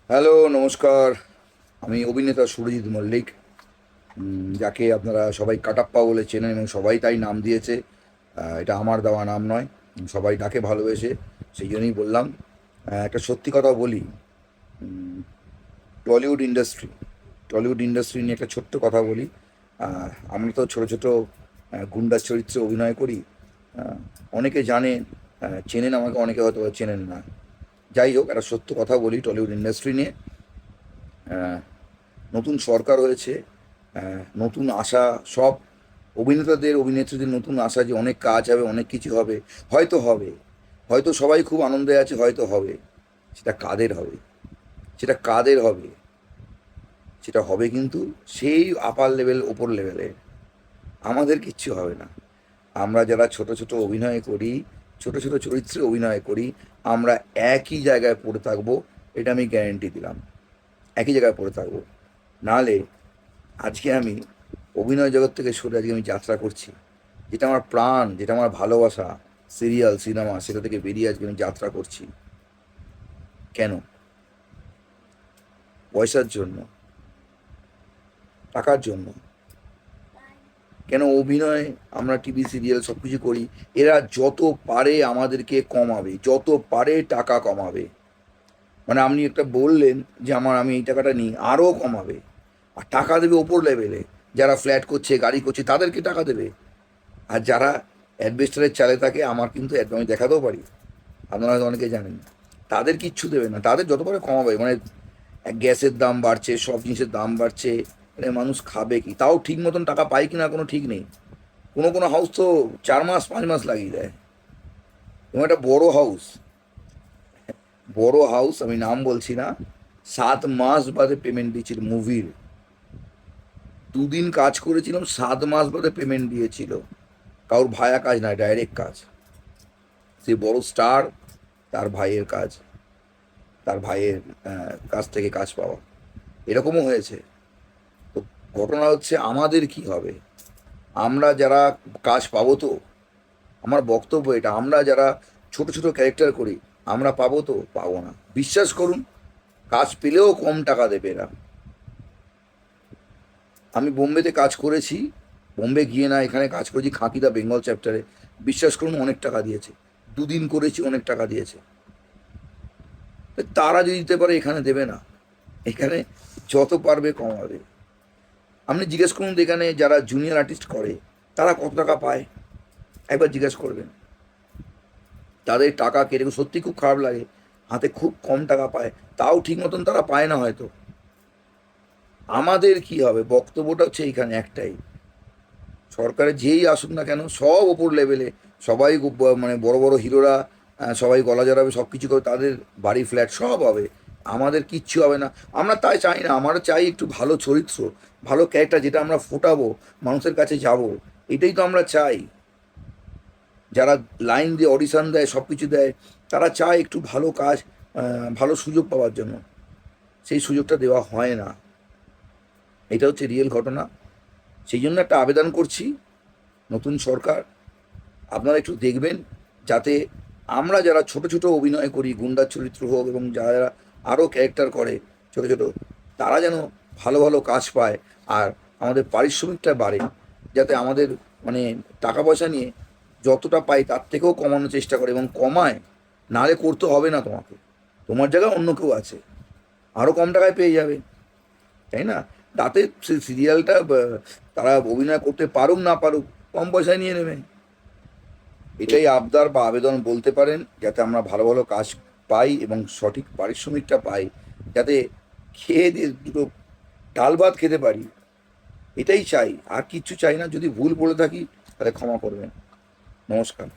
Hello, নমস্কার। আমি অভিনেতা সুরজিৎ মল্লিক, যাকে আপনারা সবাই কাটাপ্পা বলে চেনেন এবং সবাই তাই নাম দিয়েছে। এটা আমার দেওয়া নাম নয়, সবাই ডাকে ভালোবেসে, সেই জন্যই বললাম। একটা সত্যি কথা বলি। উম, টলিউড ইন্ডাস্ট্রি টলিউড ইন্ডাস্ট্রি নিয়ে একটা ছোট্ট কথা বলি। আমরা তো ছোট ছোট গুন্ডার চরিত্রে অভিনয় করি। আহ, অনেকে জানেন, চেনেন আমাকে, অনেকে হয়তো বা চেনেন না। যাই হোক, একটা সত্য কথা বলি টলিউড ইন্ডাস্ট্রি নিয়ে। আহ, নতুন সরকার হয়েছে, নতুন আশা। সব অভিনেতাদের অভিনেত্রীদের নতুন আশা যে অনেক কাজ হবে, অনেক কিছু হবে। হয়তো হবে, হয়তো সবাই খুব আনন্দে আছে, হয়তো হবে। সেটা কাদের হবে, সেটা কাদের হবে, সেটা হবে কিন্তু সেই আপার লেভেল, ওপর লেভেলে। আমাদের কিচ্ছু হবে না। আমরা যারা ছোট ছোট অভিনয় করি, ছোট ছোট চরিত্রে অভিনয় করি, আমরা একই জায়গায় পড়ে থাকবো। এটা আমি গ্যারেন্টি দিলাম। একই জায়গায় পড়ে থাকবো। নাহলে আজকে আমি অভিনয় জগৎ থেকে সরে আজকে আমি যাত্রা করছি। যেটা আমার প্রাণ, যেটা আমার ভালোবাসা, সিরিয়াল, সিনেমা, সেটা থেকে বেরিয়ে আজকে আমি যাত্রা করছি। কেন? পয়সার জন্য? টাকার জন্য? কেন অভিনয়, আমরা টিভি সিরিয়াল সব কিছু করি, এরা যত পারে আমাদেরকে কমাবে, যত পারে টাকা কমাবে। মানে আপনি একটা বললেন যে আমি এই টাকাটা নিই, আরও কমাবে। আর টাকা দেবে ওপর লেভেলে। যারা ফ্ল্যাট করছে, গাড়ি করছে, তাদেরকে টাকা দেবে। আর যারা অ্যাডভেস্টারের চালে থাকে, আমার কিন্তু আমি দেখাতেও পারি, আপনারা হয়তো অনেকে জানেন, তাদের কিচ্ছু দেবে না। তাদের যত পারে কমাবে। মানে গ্যাসের দাম বাড়ছে, সব জিনিসের দাম বাড়ছে, মানে মানুষ খাবে কি? তাও ঠিক মতন টাকা পায় কি না কোনো ঠিক নেই। কোনো কোনো হাউস তো 4 মাস 5 মাস লাগিয়ে দেয়। এবং একটা বড় হাউস, বড় হাউস, আমি নাম বলছি না, 7 মাস বাদে পেমেন্ট দিয়েছিল মুভির। 2 দিন কাজ করেছিলাম, 7 মাস বাদে পেমেন্ট দিয়েছিল। কারোর ভায়া কাজ নয়, ডাইরেক্ট কাজ। সে বড় স্টার, তার ভাইয়ের কাজ, তার ভাইয়ের কাছ থেকে কাজ পাওয়া, এরকমও হয়েছে। তো ঘটনা হচ্ছে আমাদের কি হবে? আমরা যারা কাজ পাবো তো, আমার বক্তব্য এটা, আমরা যারা ছোট ছোট ক্যারেক্টার করি, আমরা পাবো তো? পাবো না, বিশ্বাস করুন। কাজ পেলেও কম টাকা দেবে এরা। আমি বোম্বেতে কাজ করেছি, বোম্বে গিয়ে না এখানে কাজ করেছি খাঁকিদা বেঙ্গল চ্যাপ্টারে। বিশ্বাস করুন, অনেক টাকা দিয়েছে। 2 দিন করেছি, অনেক টাকা দিয়েছে। তারা যদি দিতে পারে, এখানে দেবে না? এখানে যত পারবে কমাবে। আপনি জিজ্ঞেস করুন তো, এখানে যারা জুনিয়র আর্টিস্ট করে, তারা কত টাকা পায়, একবার জিজ্ঞেস করবেন। তাদের টাকা কেটে সত্যি খুব খারাপ লাগে। হাতে খুব কম টাকা পায়, তাও ঠিক মতন তারা পায় না হয়তো। আমাদের কি হবে? বক্তব্যটা হচ্ছে এইখানে একটাই, সরকারে যেই আসুক না কেন, সব ওপর লেভেলে, সবাই মানে বড় বড় হিরোরা, সবাই গলা জড়াবে, সব কিছু করে, তাদের বাড়ি ফ্ল্যাট সব হবে। আমাদের কিচ্ছু হবে না। আমরা তাই চাই না, আমরা চাই একটু ভালো চরিত্র, ভালো ক্যারেক্টার, যেটা আমরা ফোটাবো, মানুষের কাছে যাব। এটাই তো আমরা চাই। যারা লাইন দিয়ে অডিশন দেয়, সব কিছু দেয়, তারা চায় একটু ভালো কাজ, ভালো সুযোগ পাওয়ার জন্য। সেই সুযোগটা দেওয়া হয় না। এটা হচ্ছে রিয়েল ঘটনা। সেই জন্য একটা আবেদন করছি, নতুন সরকার, আপনারা একটু দেখবেন, যাতে আমরা যারা ছোট ছোট অভিনয় করি, গুন্ডার চরিত্র হোক, এবং যারা যারা আরও ক্যারেক্টার করে ছোট ছোট, তারা যেন ভালো ভালো কাজ পায়। আর আমাদের পারিশ্রমিকটা বাড়ে, যাতে আমাদের মানে টাকা পয়সা নিয়ে যতটা পাই তার থেকেও কমানোর চেষ্টা করে, এবং কমায়। নাহলে করতে হবে না তোমাকে, তোমার জায়গায় অন্য কেউ আছে, আরও কম টাকায় পেয়ে যাবে, তাই না? তাতে সিরিয়ালটা তারা অভিনয় করতে পারুক না পারুক, কম পয়সায় নিয়ে নেবে। এটাই আবদার বা আবেদন বলতে পারেন, যাতে আমরা ভালো ভালো কাজ পাই এবং সঠিক পারিশ্রমিকটা পাই, যাতে খেয়ে দিয়ে দুটো ডাল ভাত খেতে পারি। এটাই চাই, আর কিচ্ছু চাই না। যদি ভুল বলে থাকি, তাহলে ক্ষমা করবেন। নমস্কার।